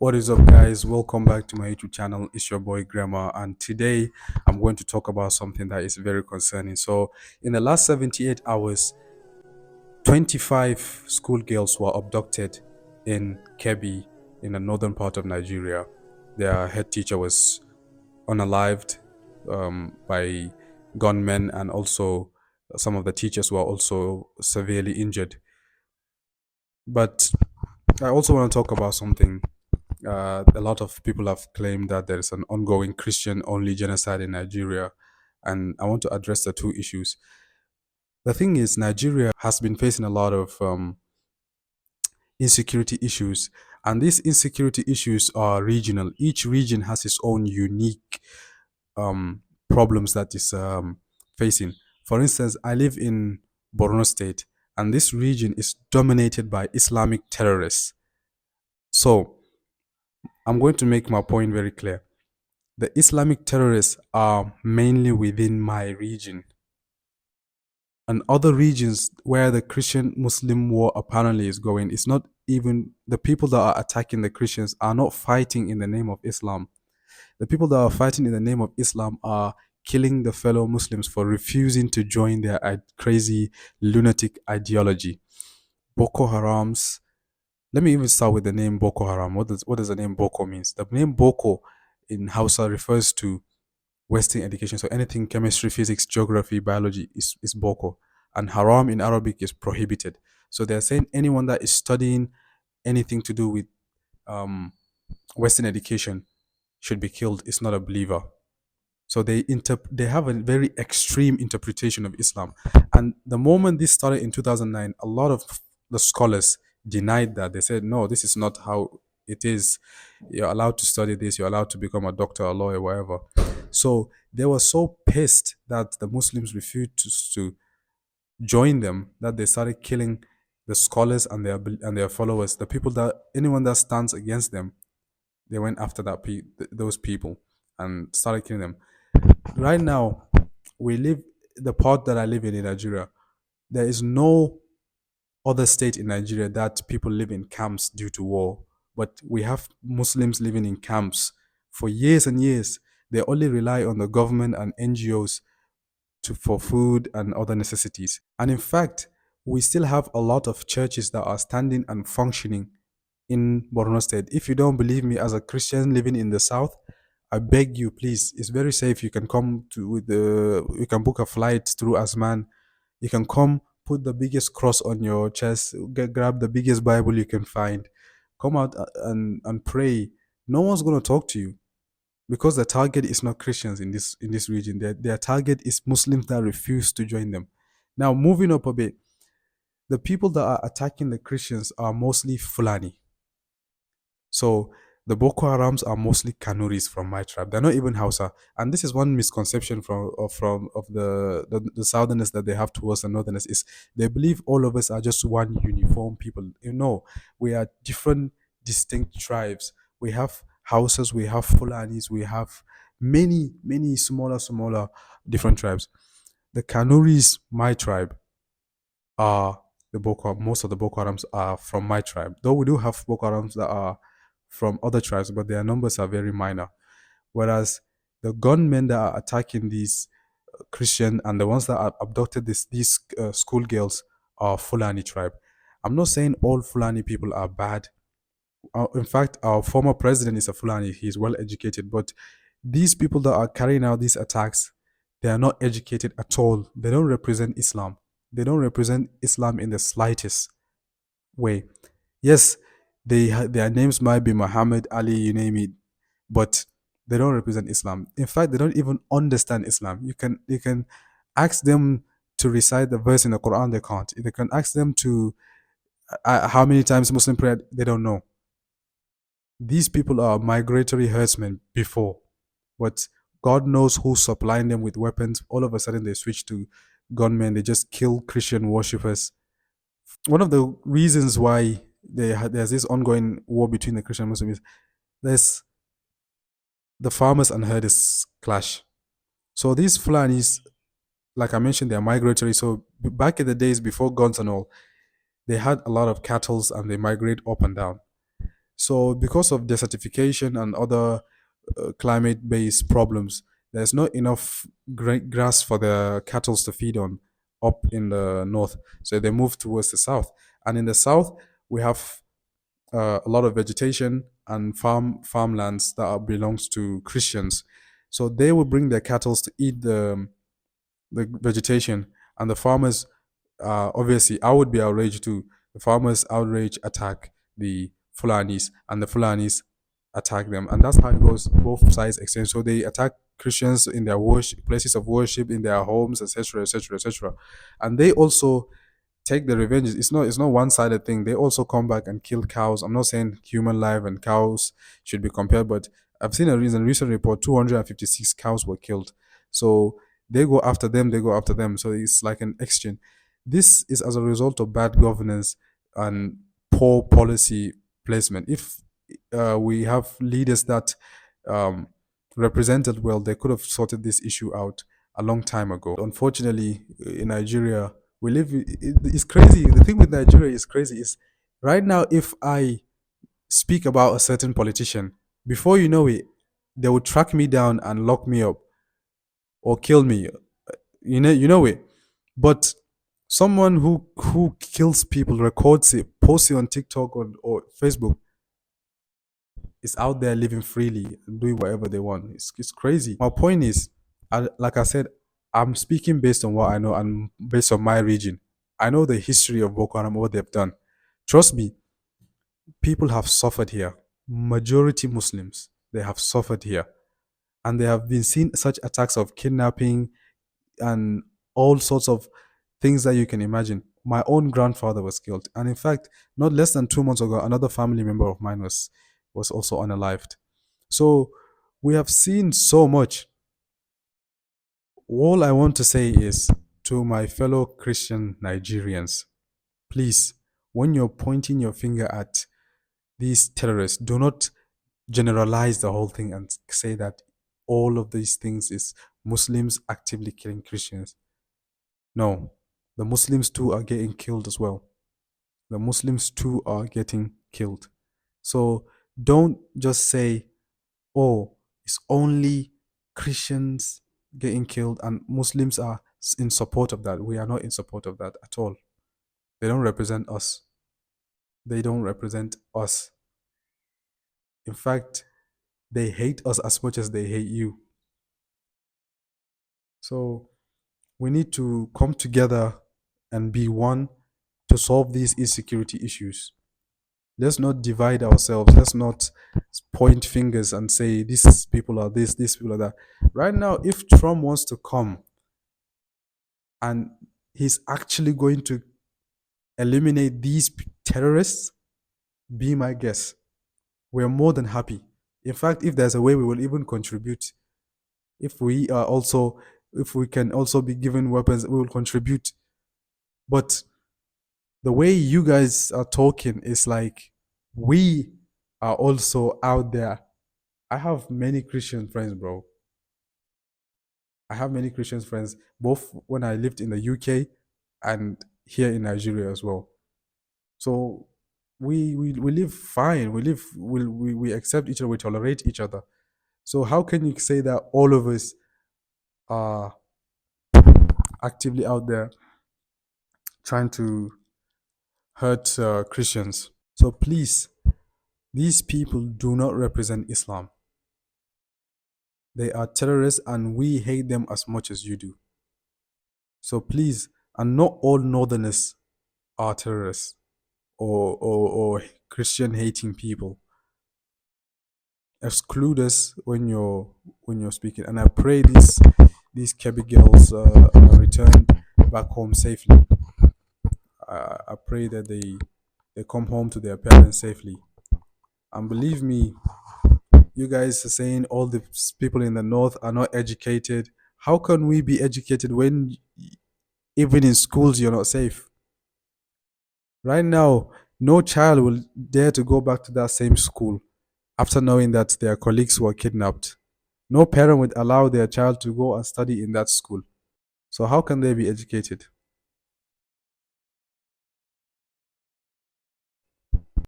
What is up, guys? Welcome back to my YouTube channel. It's your boy Grammar, and today I'm going to talk about something that is very concerning. So, in the last 78 hours, 25 schoolgirls were abducted in Kebbi, in the northern part of Nigeria. Their head teacher was unalived by gunmen, and also some of the teachers were also severely injured. But I also want to talk about something. A lot of people have claimed that there is an ongoing Christian only genocide in Nigeria, and I want to address the two issues. The thing is, Nigeria has been facing a lot of insecurity issues, and these insecurity issues are regional. Each region has its own unique problems that is facing. For instance, I live in Borno State, and this region is dominated by Islamic terrorists. So, I'm going to make my point very clear. The Islamic terrorists are mainly within my region. And other regions where the Christian Muslim war apparently is going, it's not even the people that are attacking the Christians are not fighting in the name of Islam. The people that are fighting in the name of Islam are killing the fellow Muslims for refusing to join their crazy lunatic ideology. Boko Haram's Let me even start with the name Boko Haram. What does the name Boko means? The name Boko in Hausa refers to Western education. So anything chemistry, physics, geography, biology is Boko. And Haram in Arabic is prohibited. So they're saying anyone that is studying anything to do with um, Western education should be killed. Is not a believer. So they have a very extreme interpretation of Islam. And the moment this started in 2009, a lot of the scholars denied that. They said, no, this is not how it is. You're allowed to study this. You're allowed to become a doctor, a lawyer, whatever. So they were so pissed that the Muslims refused to join them that they started killing the scholars and their followers. The people that anyone that stands against them, they went after those people and started killing them. Right now, we live the part that I live in Nigeria. There is no other state in Nigeria that people live in camps due to war, but we have Muslims living in camps for years and years. They only rely on the government and NGOs for food and other necessities. And in fact, we still have a lot of churches that are standing and functioning in Borno State. If you don't believe me, as a Christian living in the south, I beg you, please. It's very safe. You can come to with the. You can book a flight through Asman. You can come, put the biggest cross on your chest, grab the biggest Bible you can find, come out and pray. No one's gonna talk to you because the target is not Christians in this region. Their target is Muslims that refuse to join them. Now, moving up a bit, the people that are attacking the Christians are mostly Fulani. So the Boko Harams are mostly Kanuris from my tribe. They're not even Hausa. And this is one misconception from the southerners that they have towards the northerners is they believe all of us are just one uniform people. You know, we are different distinct tribes. We have Hausas, we have Fulanis, we have many smaller different tribes. The Kanuris, my tribe, are most of the Boko Harams are from my tribe. Though we do have Boko Harams that are from other tribes, but their numbers are very minor. Whereas the gunmen that are attacking these Christian and the ones that are abducted these schoolgirls are Fulani tribe. I'm not saying all Fulani people are bad. In fact, our former president is a Fulani. He's well educated, but these people that are carrying out these attacks, they are not educated at all. They don't represent Islam. They don't represent Islam in the slightest way. Yes, their names might be Muhammad, Ali, you name it, but they don't represent Islam. In fact, they don't even understand Islam. You can ask them to recite the verse in the Quran, they can't. They can ask them to how many times Muslim prayer, they don't know. These people are migratory herdsmen before, but God knows who's supplying them with weapons. All of a sudden, they switch to gunmen. They just kill Christian worshippers. One of the reasons why there's this ongoing war between the Christian and Muslims is there's the farmers and herders clash. So these Fulanis, like I mentioned, they're migratory. So back in the days before guns and all, they had a lot of cattle and they migrate up and down. So because of desertification and other climate-based problems, there's not enough grass for the cattle to feed on up in the north. So they move towards the south, and in the south we have a lot of vegetation and farmlands that belongs to Christians. So they will bring their cattle to eat the vegetation, and the farmers, obviously I would be outraged too. The farmers outrage attack the Fulanis, and the Fulanis attack them, and that's how it goes. Both sides exchange. So they attack Christians in their worship places of worship, in their homes, etc., etc., etc., and they also take the revenge. It's not one sided thing. They also come back and kill cows. I'm not saying human life and cows should be compared, but I've seen a recent report 256 cows were killed. So they go after them, they go after them. So it's like an exchange. This is as a result of bad governance and poor policy placement. If we have leaders that um, represented well, they could have sorted this issue out a long time ago. Unfortunately, in Nigeria, we live. It's crazy. The thing with Nigeria is crazy. Is right now, if I speak about a certain politician, before you know it, they will track me down and lock me up or kill me. You know it. But someone who kills people, records it, posts it on TikTok or Facebook, is out there living freely and doing whatever they want. It's crazy. My point is, like I said, I'm speaking based on what I know and based on my region. I know the history of Boko Haram, what they've done. Trust me, people have suffered here. Majority Muslims, they have suffered here. And they have been seen such attacks of kidnapping and all sorts of things that you can imagine. My own grandfather was killed. And in fact, not less than 2 months ago, another family member of mine was also unalived. So we have seen so much. All I want to say is to my fellow Christian Nigerians, please, when you're pointing your finger at these terrorists, do not generalize the whole thing and say that all of these things is Muslims actively killing Christians. No, the Muslims too are getting killed as well. The Muslims too are getting killed. So don't just say, oh, it's only Christians getting killed and Muslims are in support of that. We are not in support of that at all. They don't represent us. They don't represent us. In fact, they hate us as much as they hate you. So we need to come together and be one to solve these insecurity issues. Let's not divide ourselves. Let's not point fingers and say these people are this, these people are that. Right now, if Trump wants to come and he's actually going to eliminate these terrorists, be my guest. We're more than happy. In fact, if there's a way, we will even contribute. If we are also, if we can also be given weapons, we will contribute. But the way you guys are talking is like we are also out there. I have many Christian friends, bro. I have many Christian friends, both when I lived in the UK and here in Nigeria as well. So we live fine. We accept each other. We tolerate each other. So how can you say that all of us are actively out there trying to hurt Christians? So please, these people do not represent Islam. They are terrorists, and we hate them as much as you do. So please, and not all Northerners are terrorists or Christian hating people. Exclude us when you're speaking. And I pray these Kebbi girls return back home safely. I pray that they come home to their parents safely. And believe me, you guys are saying all the people in the north are not educated. How can we be educated when even in schools you're not safe? Right now, no child will dare to go back to that same school after knowing that their colleagues were kidnapped. No parent would allow their child to go and study in that school. So how can they be educated?